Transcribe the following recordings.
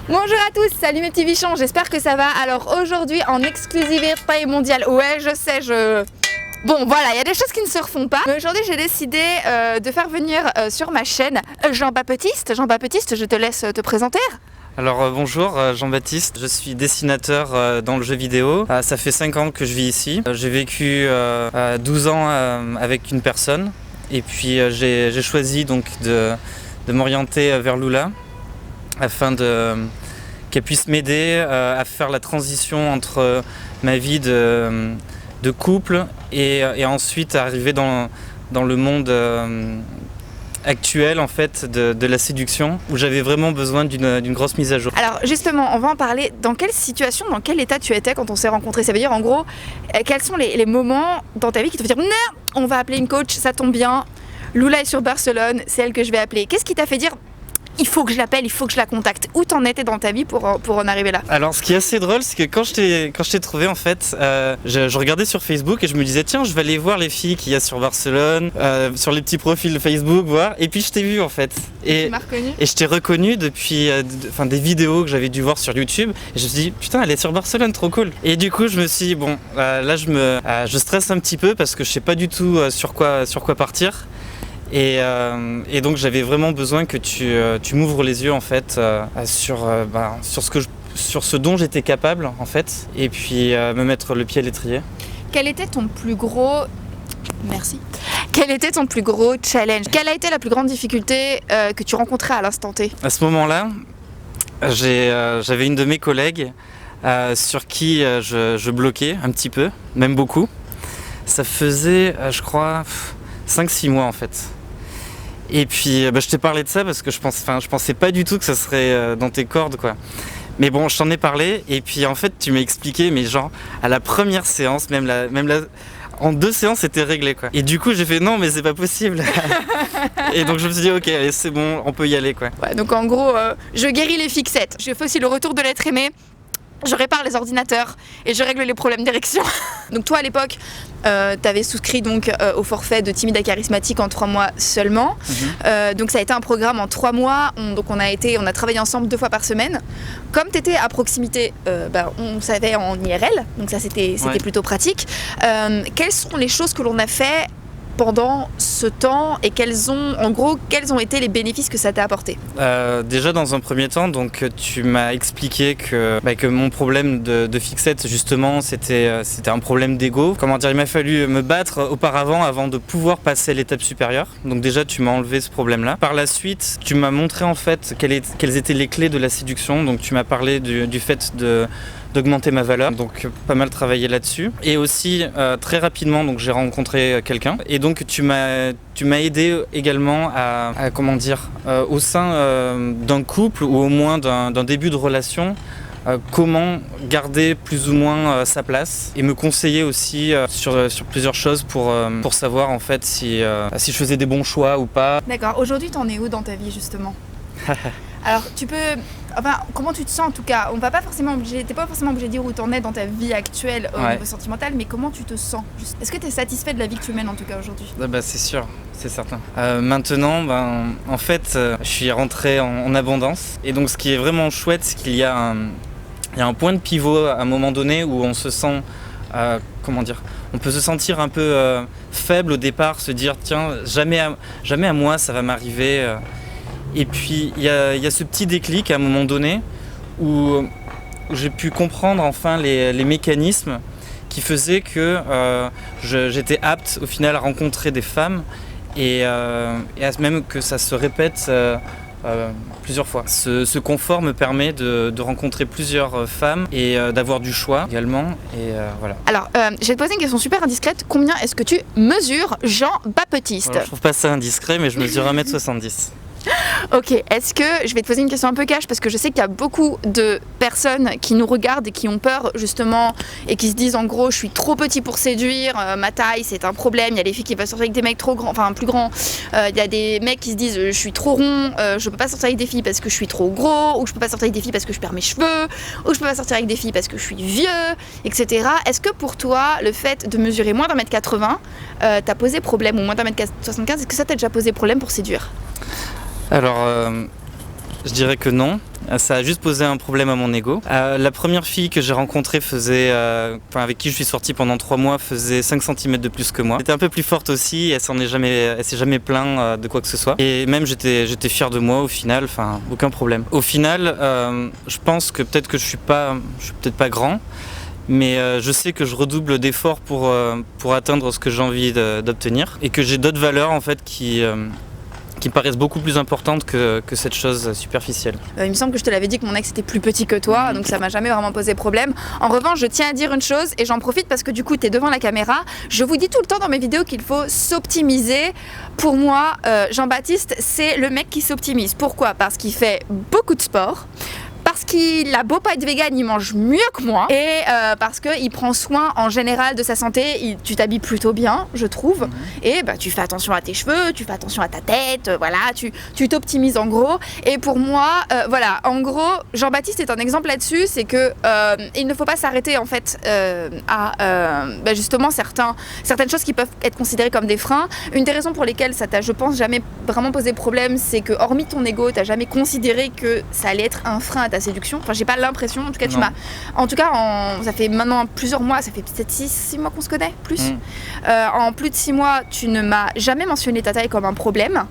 Bonjour à tous, salut mes petits bichons, j'espère que ça va. Alors aujourd'hui en exclusivité mondiale, ouais je sais, Bon voilà, il y a des choses qui ne se refont pas. Mais aujourd'hui j'ai décidé de faire venir sur ma chaîne Jean-Baptiste. Jean-Baptiste, je te laisse te présenter. Alors bonjour, Jean-Baptiste, je suis dessinateur dans le jeu vidéo. Ça fait 5 ans que je vis ici. J'ai vécu 12 ans avec une personne et puis j'ai choisi donc de m'orienter vers Lula afin qu'elle puisse m'aider à faire la transition entre ma vie de couple et ensuite arriver dans le monde actuel en fait de la séduction où j'avais vraiment besoin d'une grosse mise à jour. Alors justement, on va en parler. Dans quelle situation, dans quel état tu étais quand on s'est rencontrés? Ça veut dire en gros, quels sont les moments dans ta vie qui te font dire non, on va appeler une coach, ça tombe bien, Lula est sur Barcelone, c'est elle que je vais appeler. Qu'est-ce qui t'a fait dire il faut que je l'appelle, il faut que je la contacte? Où t'en étais dans ta vie pour en arriver là? Alors ce qui est assez drôle, c'est que quand je t'ai trouvé en fait, je regardais sur Facebook et je me disais tiens, je vais aller voir les filles qu'il y a sur Barcelone, sur les petits profils de Facebook, voir. Et puis je t'ai vu en fait. Tu m'as reconnu? Et je t'ai reconnu depuis des vidéos que j'avais dû voir sur YouTube. Et je me suis dit putain, elle est sur Barcelone, trop cool. Et du coup je me suis dit bon, là je stresse un petit peu parce que je sais pas du tout sur quoi partir. Et donc j'avais vraiment besoin que tu m'ouvres les yeux en fait sur ce dont j'étais capable en fait, et puis me mettre le pied à l'étrier. Quel était ton plus gros... Merci. Quel était ton plus gros challenge? Quelle a été la plus grande difficulté que tu rencontrais à l'instant T? À ce moment-là, j'avais une de mes collègues sur qui je bloquais un petit peu, même beaucoup. Ça faisait, je crois, 5-6 mois en fait. Et puis je t'ai parlé de ça parce que je pensais pas du tout que ça serait dans tes cordes quoi. Mais bon, je t'en ai parlé et puis en fait tu m'as expliqué, mais genre à la première séance, en 2 séances c'était réglé quoi. Et du coup j'ai fait non mais c'est pas possible. Et donc je me suis dit ok allez c'est bon, on peut y aller quoi. Ouais, donc en gros je guéris les fixettes, je fais aussi le retour de l'être aimé. Je répare les ordinateurs et je règle les problèmes d'érection. Donc toi à l'époque, t'avais souscrit donc au forfait de timide à charismatique en 3 mois seulement. Donc ça a été un programme en 3 mois. On a travaillé ensemble 2 fois par semaine. Comme t'étais à proximité, on savait en IRL, donc ça c'était plutôt pratique. Quelles sont les choses que l'on a fait pendant ce temps et quels ont été les bénéfices que ça t'a apporté? Déjà dans un premier temps, donc tu m'as expliqué que mon problème de fixette justement c'était un problème d'ego. Comment dire, il m'a fallu me battre auparavant avant de pouvoir passer à l'étape supérieure. Donc déjà tu m'as enlevé ce problème-là. Par la suite, tu m'as montré en fait quelles étaient les clés de la séduction. Donc tu m'as parlé du fait d'augmenter ma valeur, donc pas mal travaillé là-dessus. Et aussi très rapidement donc j'ai rencontré quelqu'un et donc tu m'as aidé également à comment dire au sein d'un couple ou au moins d'un début de relation comment garder plus ou moins sa place et me conseiller aussi sur plusieurs choses pour savoir en fait si je faisais des bons choix ou pas. D'accord, aujourd'hui t'en es où dans ta vie justement? Alors comment tu te sens en tout cas? T'es pas forcément obligé de dire où t'en es dans ta vie actuelle au niveau sentimental, mais comment tu te sens? Est-ce que tu es satisfait de la vie que tu mènes en tout cas aujourd'hui? C'est sûr, c'est certain. Maintenant, en fait, je suis rentré en abondance et donc ce qui est vraiment chouette, c'est qu'il y a un point de pivot à un moment donné où on se sent, on peut se sentir un peu faible au départ, se dire tiens, jamais à moi ça va m'arriver. Et puis il y a ce petit déclic à un moment donné où j'ai pu comprendre enfin les mécanismes qui faisaient que j'étais apte au final à rencontrer des femmes et même que ça se répète plusieurs fois. Ce confort me permet de rencontrer plusieurs femmes et d'avoir du choix également. Et voilà. Alors, je vais te poser une question super indiscrète. Combien est-ce que tu mesures, Jean-Baptiste? Alors, je trouve pas ça indiscret, mais je mesure 1m70. Ok, est-ce que je vais te poser une question un peu cash parce que je sais qu'il y a beaucoup de personnes qui nous regardent et qui ont peur justement et qui se disent en gros je suis trop petit pour séduire, ma taille c'est un problème, il y a des filles qui veulent sortir avec des mecs trop grands, enfin plus grands, il y a des mecs qui se disent je suis trop rond, je peux pas sortir avec des filles parce que je suis trop gros, ou je peux pas sortir avec des filles parce que je perds mes cheveux, ou je peux pas sortir avec des filles parce que je suis vieux, etc. Est-ce que pour toi le fait de mesurer moins d'1m80 t'a posé problème, ou moins d'1m75, est-ce que ça t'a déjà posé problème pour séduire? Alors Je dirais que non. Ça a juste posé un problème à mon ego. La première fille que j'ai rencontrée avec qui je suis sorti pendant 3 mois faisait 5 cm de plus que moi. Elle était un peu plus forte aussi, elle s'est jamais plaint de quoi que ce soit. Et même j'étais fier de moi au final, enfin aucun problème. Au final, je pense que peut-être que je suis peut-être pas grand, mais je sais que je redouble d'efforts pour atteindre ce que j'ai envie d'obtenir et que j'ai d'autres valeurs en fait qui me paraissent beaucoup plus importantes que cette chose superficielle. Il me semble que je te l'avais dit que mon ex était plus petit que toi, donc ça m'a jamais vraiment posé problème. En revanche, je tiens à dire une chose, et j'en profite parce que du coup tu es devant la caméra, je vous dis tout le temps dans mes vidéos qu'il faut s'optimiser. Pour moi, Jean-Baptiste, c'est le mec qui s'optimise. Pourquoi ? Parce qu'il fait beaucoup de sport, parce qu'il a beau pas être vegan, il mange mieux que moi, et parce qu'il prend soin en général de sa santé. Tu t'habilles plutôt bien, je trouve, et tu fais attention à tes cheveux, tu fais attention à ta tête, voilà, tu t'optimises en gros. Et pour moi, voilà, en gros, Jean-Baptiste est un exemple là-dessus, c'est que il ne faut pas s'arrêter en fait à justement certaines choses qui peuvent être considérées comme des freins. Une des raisons pour lesquelles ça t'a, je pense, jamais vraiment posé problème, c'est que hormis ton ego, t'as jamais considéré que ça allait être un frein à ta séduction. Enfin, j'ai pas l'impression, en tout cas, ça fait maintenant plusieurs mois, ça fait peut-être 6 mois qu'on se connaît, plus. En plus de 6 mois, tu ne m'as jamais mentionné ta taille comme un problème.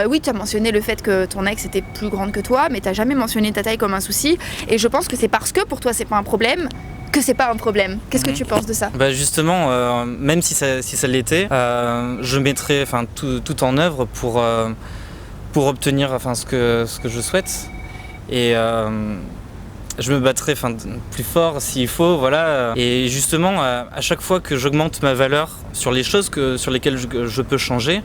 Oui, tu as mentionné le fait que ton ex était plus grande que toi, mais tu n'as jamais mentionné ta taille comme un souci. Et je pense que c'est parce que pour toi, c'est pas un problème que c'est pas un problème. Qu'est-ce que tu penses de ça ? Justement, même si ça l'était, je mettrais tout en œuvre pour obtenir ce que je souhaite. Et je me battrai plus fort s'il faut, voilà. Et justement, à chaque fois que j'augmente ma valeur sur les choses sur lesquelles je peux changer,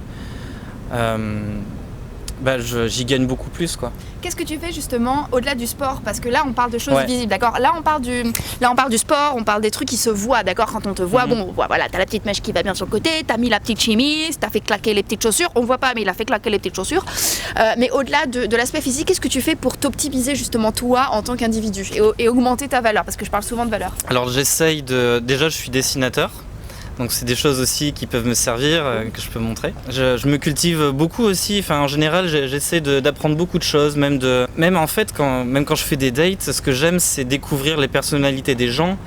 j'y gagne beaucoup plus, quoi. Qu'est-ce que tu fais justement au-delà du sport ? Parce que là on parle de choses visibles, d'accord ? Là on parle du sport, on parle des trucs qui se voient, d'accord ? Quand on te voit, voilà, t'as la petite mèche qui va bien sur le côté, t'as mis la petite chemise, t'as fait claquer les petites chaussures, on voit pas mais il a fait claquer les petites chaussures. Mais au-delà de l'aspect physique, qu'est-ce que tu fais pour t'optimiser justement toi en tant qu'individu et augmenter ta valeur ? Parce que je parle souvent de valeur. Alors déjà je suis dessinateur. Donc c'est des choses aussi qui peuvent me servir, que je peux montrer. Je me cultive beaucoup aussi, en général j'essaie d'apprendre beaucoup de choses, même en fait quand je fais des dates, ce que j'aime c'est découvrir les personnalités des gens,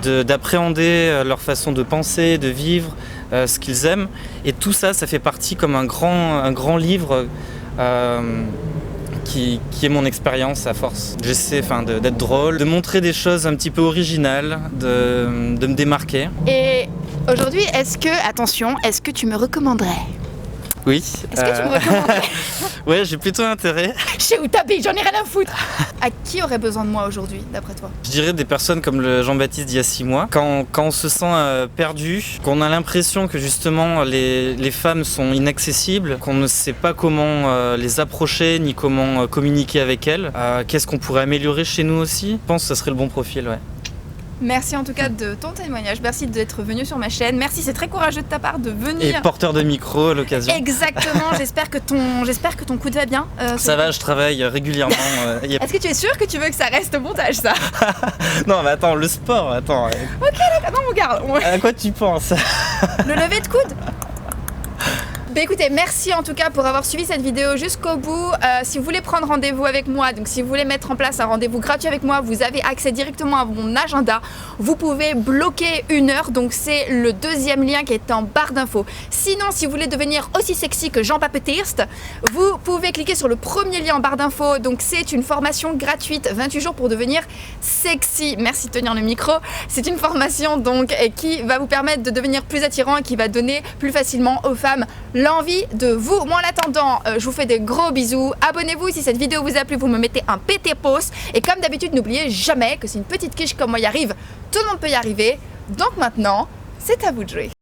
d'appréhender leur façon de penser, de vivre, ce qu'ils aiment. Et tout ça fait partie comme un grand livre qui est mon expérience à force. J'essaie d'être drôle, de montrer des choses un petit peu originales, de me démarquer. Et aujourd'hui, est-ce que tu me recommanderais ? Oui. Est-ce que tu me recommanderais ? Ouais, j'ai plutôt intérêt. Je sais où t'habites, j'en ai rien à foutre. À qui aurait besoin de moi aujourd'hui, d'après toi ? Je dirais des personnes comme le Jean-Baptiste d'il y a 6 mois. Quand on se sent perdu, qu'on a l'impression que justement les femmes sont inaccessibles, qu'on ne sait pas comment les approcher ni comment communiquer avec elles, qu'est-ce qu'on pourrait améliorer chez nous aussi ? Je pense que ce serait le bon profil, ouais. Merci en tout cas de ton témoignage, merci d'être venu sur ma chaîne, merci, c'est très courageux de ta part de venir. Et porteur de micro à l'occasion. Exactement, j'espère que ton coude va bien. Ça va, je travaille régulièrement. Est-ce que tu es sûr que tu veux que ça reste au montage, ça ? Non mais attends, le sport, attends. Ok d'accord, non regarde. À quoi tu penses ? Le lever de coude ? Écoutez, merci en tout cas pour avoir suivi cette vidéo jusqu'au bout. Si vous voulez prendre rendez-vous avec moi, donc si vous voulez mettre en place un rendez-vous gratuit avec moi, vous avez accès directement à mon agenda. Vous pouvez bloquer 1 heure, donc c'est le 2e lien qui est en barre d'infos. Sinon, si vous voulez devenir aussi sexy que Jean-Baptiste, vous pouvez cliquer sur le premier lien en barre d'infos. Donc c'est une formation gratuite, 28 jours pour devenir sexy. Merci de tenir le micro. C'est une formation donc qui va vous permettre de devenir plus attirant et qui va donner plus facilement aux femmes l'envie de vous. Moi en attendant, je vous fais des gros bisous. Abonnez-vous si cette vidéo vous a plu, vous me mettez un pété pouce. Et comme d'habitude, n'oubliez jamais que si une petite quiche comme moi y arrive, tout le monde peut y arriver. Donc maintenant, c'est à vous de jouer.